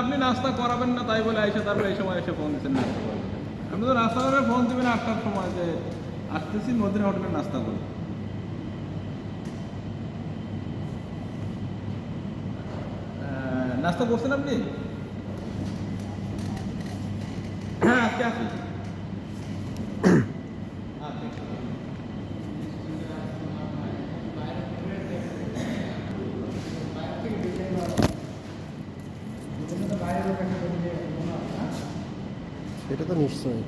আপনি নাস্তা করাবেন না তাই বলে এসে তারপরে এই সময় এসে ফোন দিচ্ছেন নাস্তা করবেন। আপনি তো নাস্তা করে ফোন দিবেন 8টার সময় যে আসতেছি মদিনা হোটেলে নাস্তা করব। নাস্তা করছেন আপনি? হ্যাঁ আজকে আসি। এটা তো নিশ্চয়ই